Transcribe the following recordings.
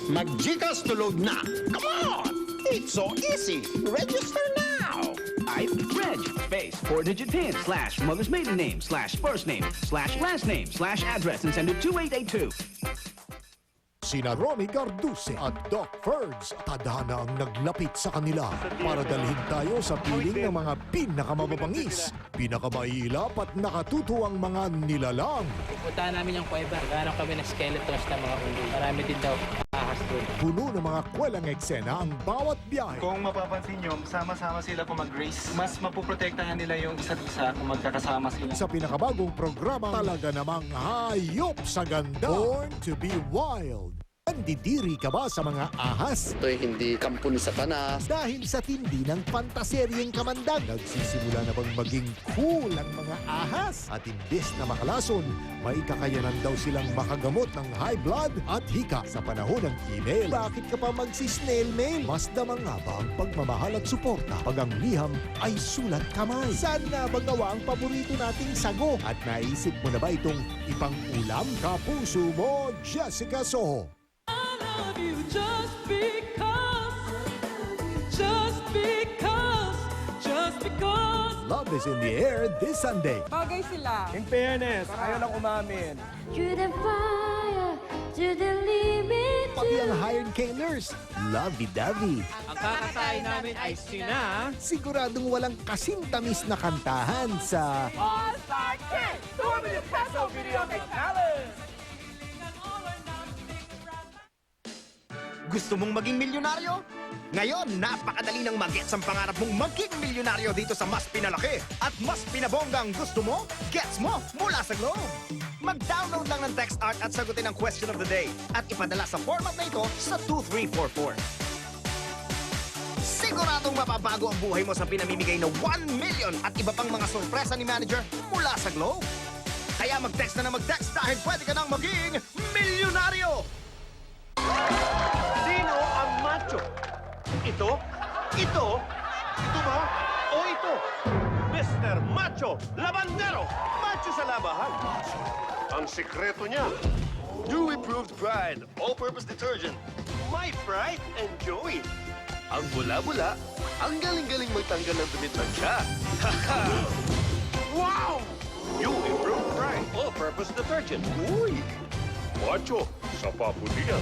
Mag-GCash to load na. Come on! It's so easy. Register now. Type Reg space 4-digit PIN / mother's maiden name / first name / last name / address and send to 2882. Sina Ronnie Garduce at Doc Ferds, tadhana ang naglapit sa kanila para dalhin tayo sa piling ng mga pinakamababangis, pinakamailap at nakatutuwang mga nilalang. Pupuntahan namin yung cueva. Gano'n kami ng skeletons ng mga ulo. Marami din daw ahas doon. Puno ng mga kwelang eksena ang bawat biyahe. Kung mapapansin nyo, sama-sama sila kung mag-race. Mas mapuprotektahan nila yung isa't isa kung magkakasama sila. Sa pinakabagong programa, talaga namang hayop sa ganda. Born to be wild. Nandidiri ka ba sa mga ahas? Ito'y hindi kampo ni Satanas. Dahil sa tindi ng pantaseryeng kamandag, nagsisimula na bang maging cool ang mga ahas? At imbes na makalason, may kakayanan daw silang makagamot ng high blood at hika sa panahon ng email. Bakit ka pa magsisnail mail? Mas damang nga ba ang pagmamahal at suporta pag ang liham ay sulat kamay? Saan na ba gawa ang paborito nating sago? At naisip mo na ba itong ipang-ulam? Kapuso mo, Jessica Soho. Love is in the air this Sunday. Bagay sila. In fairness, ayaw lang umamin. Through the fire, to the limit. Pati ang Hired Kailers, lovey-dovey. Ang kakatayin namin ay sina... Siguradong walang kasintamis na kantahan sa All-Star Kid! 2 million peso video kay Challenge! Gusto mong maging milyonaryo? Ngayon, napakadali nang mag-gets ang pangarap mong maging milyonaryo dito sa mas pinalaki at mas pinabonggang gusto mo, gets mo mula sa Globe. Mag-download lang ng text art at sagutin ang question of the day at ipadala sa format na ito sa 2344. Siguradong mapabago ang buhay mo sa pinamimigay na 1 million at iba pang mga sorpresa ni manager mula sa Globe. Kaya mag-text na mag-text dahil pwede ka nang maging milyonaryo! Sino ang macho? Ito? Ito? Ito ba? O ito? Mr. Macho Labandero! Macho sa labahan! Ang sikreto niya, New Improved Pride All-Purpose Detergent. My pride and joy. Ang bula-bula, ang galing-galing magtanggal ng dumi sa siya. Wow! New Improved Pride All-Purpose Detergent. Uy! Macho sa papulian.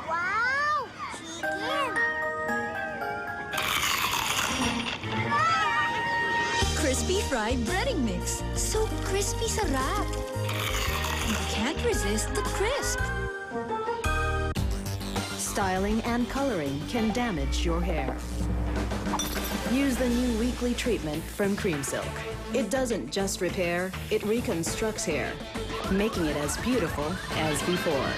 Wow! Chicken! Crispy fried breading mix. So crispy sarap! You can't resist the crisp. Styling and coloring can damage your hair. Use the new weekly treatment from Cream Silk. It doesn't just repair, it reconstructs hair, making it as beautiful as before.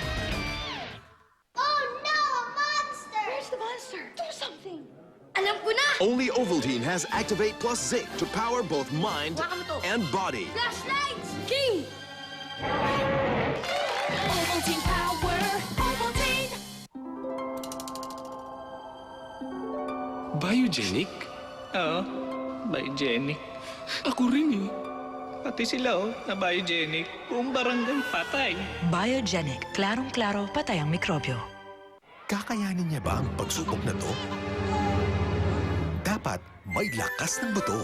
Oh no! A monster! Where's the monster? Do something! Alam ko na! Only Ovaltine has Activate Plus Zinc to power both mind and body. Flashlights! King! Ovaltine power. Ovaltine. Biogenic? Oo, biogenic. Ako rin eh. Pati sila na biogenic. Buong barangay patay. Biogenic. Klarong-klaro, patay ang mikrobyo. Kakayanin niya ba ang pagsubok na to? Dapat may lakas ng buto.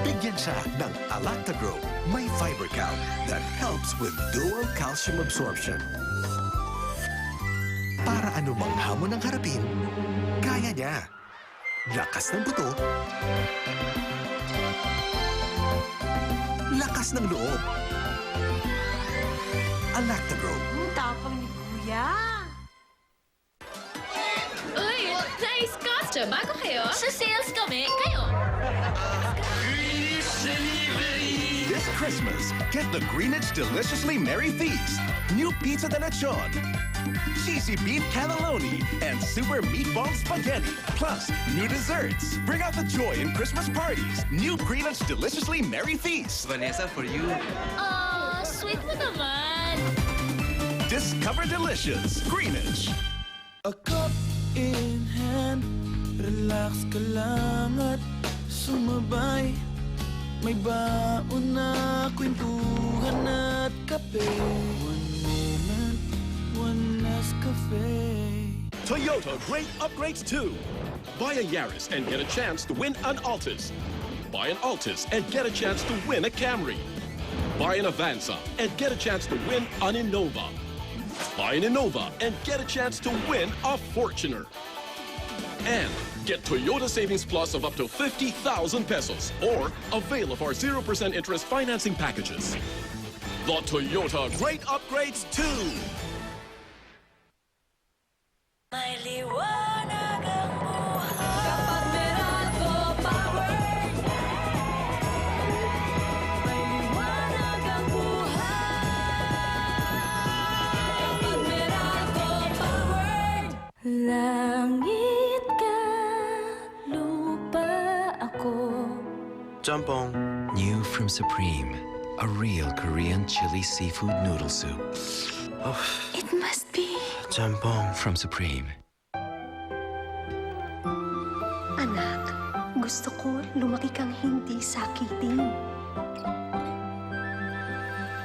Bigyan siya ng Alactagro. May fiber count that helps with dual calcium absorption. Para anumang hamon ang harapin, kaya niya. Lakas ng buto. Lakas ng loob. Alactagro. Tapang ni Kuya! Uy, nice costume. Bago kayo? Sa sales kami. Kayo. This Christmas, get the Greenwich Deliciously Merry Feast. New pizza de lechon, cheesy beef cannelloni, and super meatball spaghetti. Plus, new desserts. Bring out the joy in Christmas parties. New Greenwich Deliciously Merry Feast. Vanessa, for you. Oh, sweet mo naman. Discover delicious Greenwich. A cup in hand, relax ka lang at sumabay. May baon na kwentuhan at kape. One moment, Toyota Great Upgrades 2. Buy a Yaris and get a chance to win an Altis. Buy an Altis and get a chance to win a Camry. Buy an Avanza and get a chance to win an Innova. Buy an Innova and get a chance to win a Fortuner. And get Toyota Savings Plus of up to 50,000 pesos or avail of our 0% interest financing packages. The Toyota Great Upgrades 2. May liwanag ang buhay kapag Meralco Power. May liwanag ang buhay kapag Meralco Power. Langit ka, lupa ako. Jampong. New from Supreme. A real Korean chili seafood noodle soup. It must be Jampong from Supreme. Anak, gusto ko lumaki kang hindi sakitin.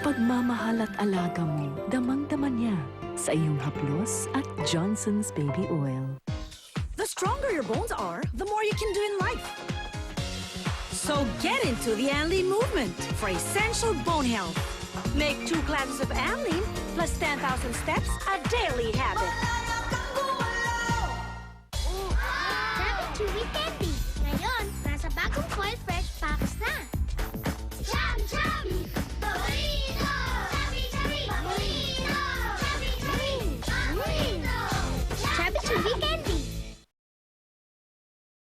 Pagmamahal at alaga mo, damang-daman niya sa iyong haplos at Johnson's Baby Oil. The stronger your bones are, the more you can do in life. So get into the Anlene movement for essential bone health. Make 2 glasses of Anlene plus 10,000 steps a daily habit.